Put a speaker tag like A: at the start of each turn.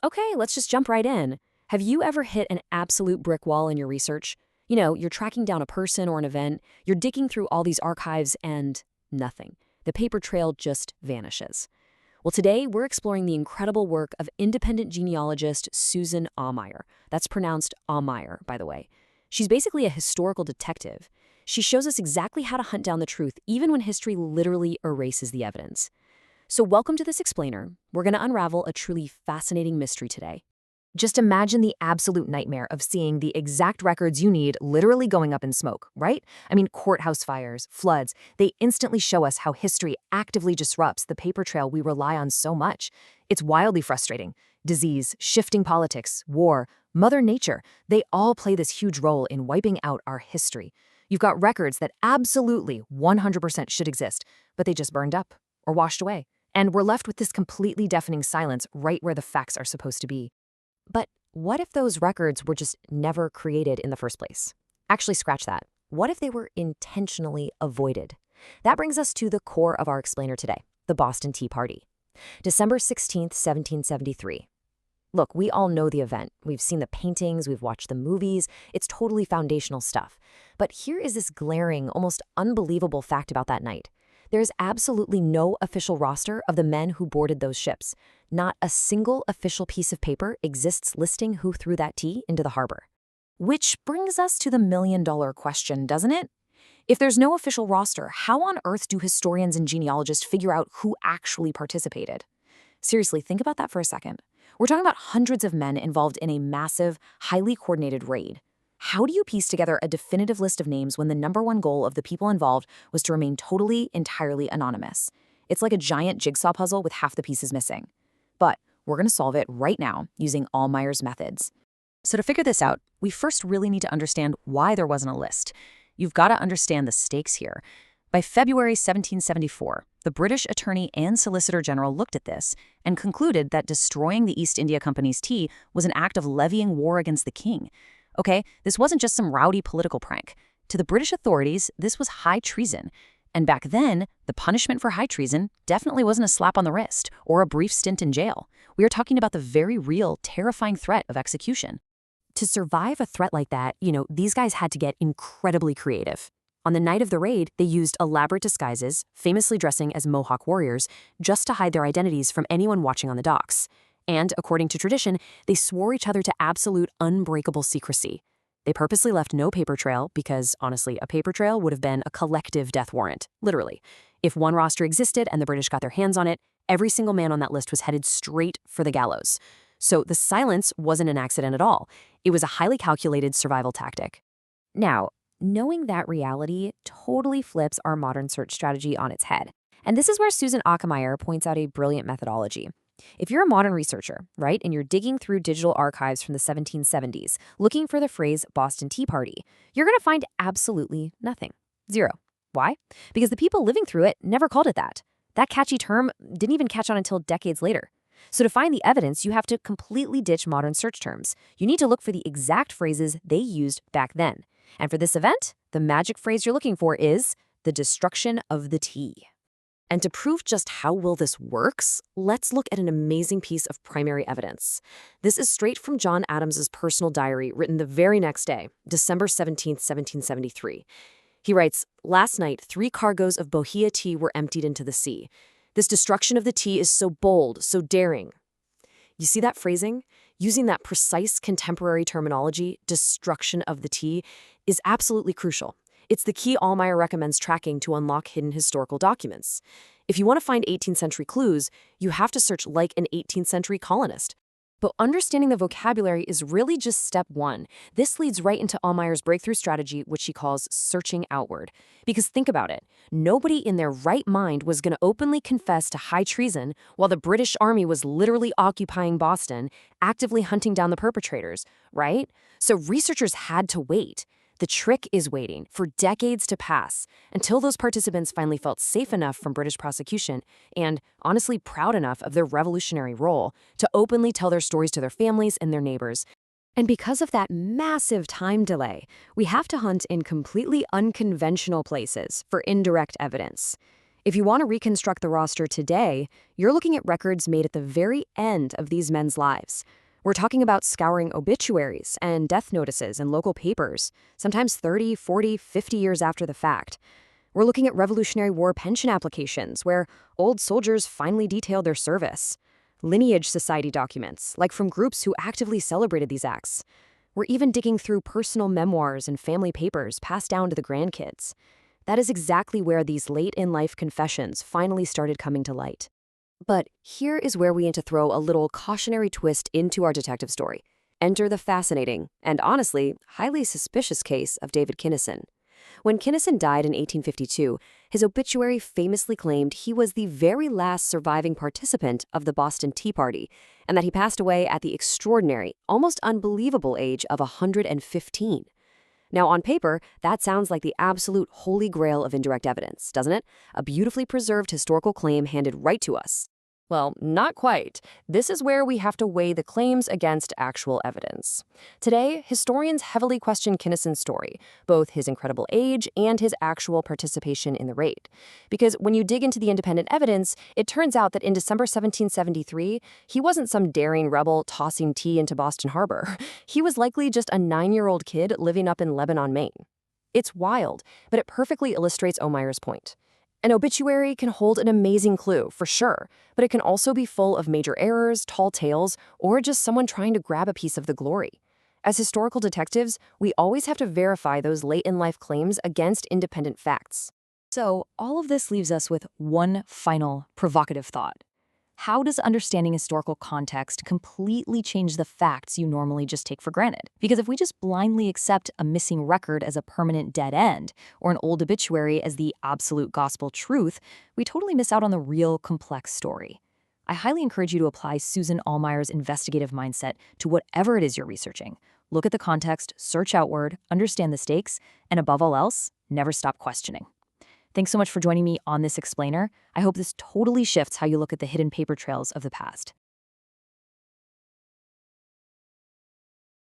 A: Okay, let's just jump right in. Have you ever hit an absolute brick wall in your research? You're tracking down a person or an event, you're digging through all these archives, and nothing. The paper trail just vanishes. Well, today we're exploring the incredible work of independent genealogist Susan Aumaier. That's pronounced Aumaier, by the way. She's basically a historical detective. She shows us exactly how to hunt down the truth, even when history literally erases the evidence. So welcome to this explainer. We're going to unravel a truly fascinating mystery today. Just imagine the absolute nightmare of seeing the exact records you need literally going up in smoke, right? I mean, courthouse fires, floods, they instantly show us how history actively disrupts the paper trail we rely on so much. It's wildly frustrating. Disease, shifting politics, war, Mother Nature, they all play this huge role in wiping out our history. You've got records that absolutely 100% should exist, but they just burned up or washed away. And we're left with this completely deafening silence right where the facts are supposed to be. But what if those records were just never created in the first place? Actually, scratch that. What if they were intentionally avoided? That brings us to the core of our explainer today, the Boston Tea Party. December 16th, 1773. Look, we all know the event. We've seen the paintings, we've watched the movies. It's totally foundational stuff. But here is this glaring, almost unbelievable fact about that night. There's absolutely no official roster of the men who boarded those ships. Not a single official piece of paper exists listing who threw that tea into the harbor. Which brings us to the million-dollar question, doesn't it? If there's no official roster, how on earth do historians and genealogists figure out who actually participated? Seriously, think about that for a second. We're talking about hundreds of men involved in a massive, highly coordinated raid. How do you piece together a definitive list of names when the number one goal of the people involved was to remain totally, entirely anonymous? It's like a giant jigsaw puzzle with half the pieces missing. But we're going to solve it right now using Aumaier's methods. So to figure this out, we first really need to understand why there wasn't a list. You've got to understand the stakes here. By February 1774, the British Attorney and Solicitor General looked at this and concluded that destroying the East India Company's tea was an act of levying war against the king. Okay, this wasn't just some rowdy political prank. To the British authorities, this was high treason. And back then, the punishment for high treason definitely wasn't a slap on the wrist or a brief stint in jail. We are talking about the very real, terrifying threat of execution. To survive a threat like that, these guys had to get incredibly creative. On the night of the raid, they used elaborate disguises, famously dressing as Mohawk warriors, just to hide their identities from anyone watching on the docks. And, according to tradition, they swore each other to absolute unbreakable secrecy. They purposely left no paper trail because, honestly, a paper trail would have been a collective death warrant, literally. If one roster existed and the British got their hands on it, every single man on that list was headed straight for the gallows. So the silence wasn't an accident at all. It was a highly calculated survival tactic. Now, knowing that reality totally flips our modern search strategy on its head. And this is where Susan Aumaier points out a brilliant methodology. If you're a modern researcher, right, and you're digging through digital archives from the 1770s, looking for the phrase Boston Tea Party, you're going to find absolutely nothing. Zero. Why? Because the people living through it never called it that. That catchy term didn't even catch on until decades later. So to find the evidence, you have to completely ditch modern search terms. You need to look for the exact phrases they used back then. And for this event, the magic phrase you're looking for is the destruction of the tea. And to prove just how well this works, let's look at an amazing piece of primary evidence. This is straight from John Adams's personal diary written the very next day, December 17th, 1773. He writes, "Last night, 3 cargoes of Bohea tea were emptied into the sea. This destruction of the tea is so bold, so daring." You see that phrasing? Using that precise contemporary terminology, destruction of the tea, is absolutely crucial. It's the key Aumaier recommends tracking to unlock hidden historical documents. If you want to find 18th century clues, you have to search like an 18th century colonist. But understanding the vocabulary is really just step one. This leads right into Aumaier's breakthrough strategy, which she calls searching outward. Because think about it, nobody in their right mind was going to openly confess to high treason while the British Army was literally occupying Boston, actively hunting down the perpetrators, right? So researchers had to wait. The trick is waiting for decades to pass until those participants finally felt safe enough from British prosecution and, honestly, proud enough of their revolutionary role to openly tell their stories to their families and their neighbors. And because of that massive time delay, we have to hunt in completely unconventional places for indirect evidence. If you want to reconstruct the roster today, you're looking at records made at the very end of these men's lives. We're talking about scouring obituaries and death notices in local papers, sometimes 30, 40, 50 years after the fact. We're looking at Revolutionary War pension applications where old soldiers finally detailed their service. Lineage society documents, like from groups who actively celebrated these acts. We're even digging through personal memoirs and family papers passed down to the grandkids. That is exactly where these late-in-life confessions finally started coming to light. But here is where we need to throw a little cautionary twist into our detective story. Enter the fascinating, and honestly, highly suspicious case of David Kinnison. When Kinnison died in 1852, his obituary famously claimed he was the very last surviving participant of the Boston Tea Party, and that he passed away at the extraordinary, almost unbelievable age of 115. Now, on paper, that sounds like the absolute holy grail of indirect evidence, doesn't it? A beautifully preserved historical claim handed right to us. Well, not quite. This is where we have to weigh the claims against actual evidence. Today, historians heavily question Kinnison's story, both his incredible age and his actual participation in the raid. Because when you dig into the independent evidence, it turns out that in December 1773, he wasn't some daring rebel tossing tea into Boston Harbor. He was likely just a 9-year-old kid living up in Lebanon, Maine. It's wild, but it perfectly illustrates Aumaier's point. An obituary can hold an amazing clue, for sure, but it can also be full of major errors, tall tales, or just someone trying to grab a piece of the glory. As historical detectives, we always have to verify those late-in-life claims against independent facts. So, all of this leaves us with one final provocative thought. How does understanding historical context completely change the facts you normally just take for granted? Because if we just blindly accept a missing record as a permanent dead end, or an old obituary as the absolute gospel truth, we totally miss out on the real complex story. I highly encourage you to apply Susan Allmeier's investigative mindset to whatever it is you're researching. Look at the context, search outward, understand the stakes, and above all else, never stop questioning. Thanks so much for joining me on this explainer. I hope this totally shifts how you look at the hidden paper trails of the past.